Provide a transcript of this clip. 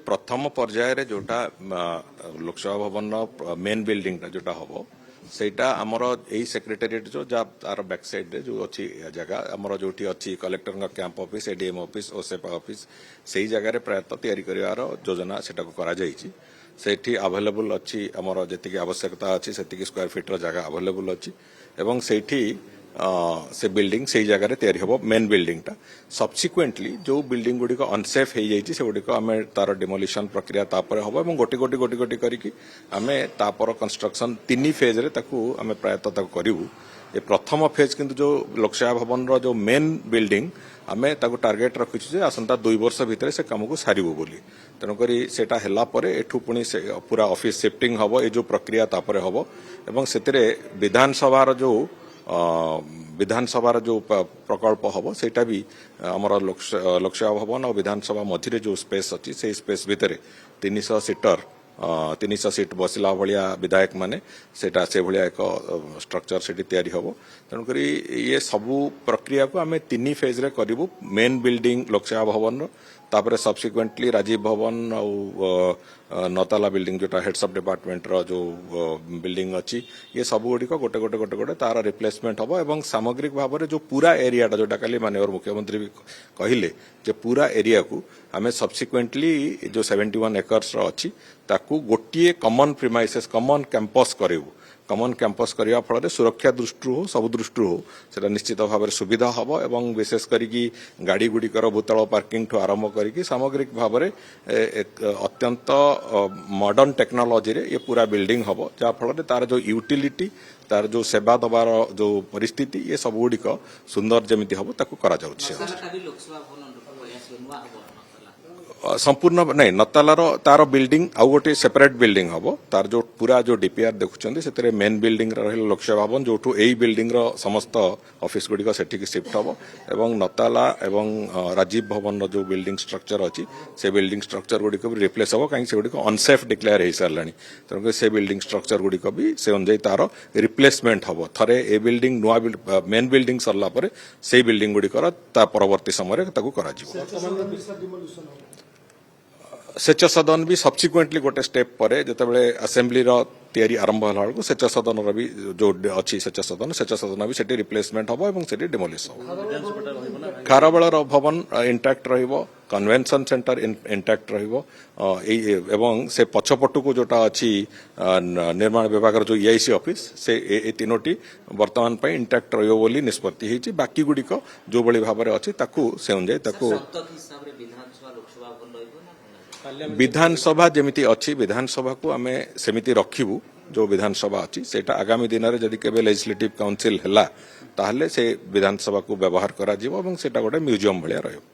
प्रथम पर्यायर जोटा लोकसभा भवन मेन बिल्डिंग जोटा हम सेटा आमर यही सेक्रेटेरिएट जो तार बैक साइड रे जो अच्छी जगह आमर जो अच्छी collector camp office ADM office OSEPA office से ही जगह प्रायतः तैयारी कर योजना सेठी अवेलेबल अच्छी आमर जी आवश्यकता अच्छी से स्क्वायर फिट जगह अवेलेबल अच्छी एवं सेठी से बिल्डिंग से जगह तैयारी हम मेन बिल्डिंग टा सब्सिक्वेंटली जो बिल्डिंग गुड़िक अनसेफ हो जाइए से गुड़िक आम तार डिमोलिशन प्रक्रिया तापर हम और गोटी गोटी गोटी गोटी करके आम तापर कंस्ट्रक्शन 3 फेज रे आम प्रायतः करूँ ये प्रथम फेज किंतु जो लोकसभा भवन जो मेन बिल्डिंग आम टार्गेट रखीचु आसंता 2 वर्ष भितर से काम को सारू बोली तेणुक सेटा है एठू पुणी पूरा ऑफिस शिफ्टिंग हम ये जो प्रक्रिया तापर हम एवं से विधानसभा जो विधानसभा जो प्रकल्प हम सेटा भी आमर लोकसभा भवन और विधानसभा मझिरे जो स्पेस अच्छी से स्पेस भितर 300 सीटर 300 सीट बसला भाया विधायक माने सेटा से भाया एक स्ट्रक्चर से तैयारी हम तेणुक ये सबू प्रक्रिया को आम 3 फेज रे करूँ मेन बिल्डिंग लोकसभा भवन तापर सब्सिक्वेंटली राजीव भवन और नौताला बिल्डिंग जोटा हेड्स ऑफ डिपार्टमेंट रो जो बिल्डिंग अच्छी ये सब गुड़िक गोटे गोटे गोटे गोटे तार रिप्लेसमेंट हम एवं सामग्रिक भाव में जो पूरा एरिया जोटा काली माननीय मुख्यमंत्री भी कहले जे पूरा एरिया को आम सब्सिक्वेंटली जो 71 एकर्स अच्छी ताकू गोटे कॉमन प्रिमाइसेस कॉमन कैंपस करेबू कॉमन कैंपस करने फल सुरक्षा दृष्टि हो सब दृष्टि हो से निश्चित भाव में सुविधा हम एवं विशेष करी गाड़ी गुड़िकर भूतल पार्किंग ठू आरंभ करी सामग्रिक भाव में अत्यंत मॉडर्न टेक्नोलॉजी रे ये पूरा बिल्डिंग हम जहाँफल तार जो यूटिलिटी तार जो सेवा दबार जो परिस्थिति ये सब गुड़िक सुंदर जमी हम ताकू संपूर्ण नहीं नतालार तार बिल्डिंग आउ गोटे सेपरेट बिल्डिंग हम तार जो पूरा जो डीपीआर देखुं से मेन बिल्डिंग लोकसभा भवन जो यही बिल्डिंग समस्त ऑफिस गुड़िक से शिफ्ट हम एवं नताला एवं राजीव भवन जो बिल्डिंग स्ट्रक्चर अच्छी से बिल्डिंग स्ट्रक्चर गुड़िक भी रिप्लेस हम कहीं से अनसेफ डिक्लेयर हो सारे तेणुक से बिल्डिंग स्ट्रक्चर गुड़िक भी से अनुजाई तार रिप्लेसमेंट हम थे ए बिल्डिंग नुआ मेन बिल्डिंग सरला से बिल्डिंग गुड़िकर परवर्ती समय सेच सदन भी सब्सिक्वेंटली गोटे स्टेप पर जितेबाला असेंबली तैयारी आरंभ होला सेच सदन भी जो अच्छी सेच सदन भी सेठी रिप्लेसमेंट हम और सेठी डिमोलिश हम खारबेल भवन इंटैक्ट रहिबो कन्वेंशन सेंटर इंटैक्ट रहिबो एवं से पछपटू को जोटा अच्छी निर्माण विभाग जो ईआईसी ऑफिस से ए तीनोटी वर्तमान पे इंटैक्ट रहिबो बोली निष्पत्ति होईची बाकी गुड़िक जो बड़ी भाव में अच्छी ताकू से अनुजाई ताकू विधानसभा जमीती अच्छी विधानसभा को आम सेमिति रखिबू जो विधानसभा अच्छी सेटा आगामी दिन में जदि केबे लेजिस्लेटिव काउंसिल हैला ताहले से विधानसभा को व्यवहार करा जीवो एवं सेटा गोटे म्यूजियम भलिया रहिबो।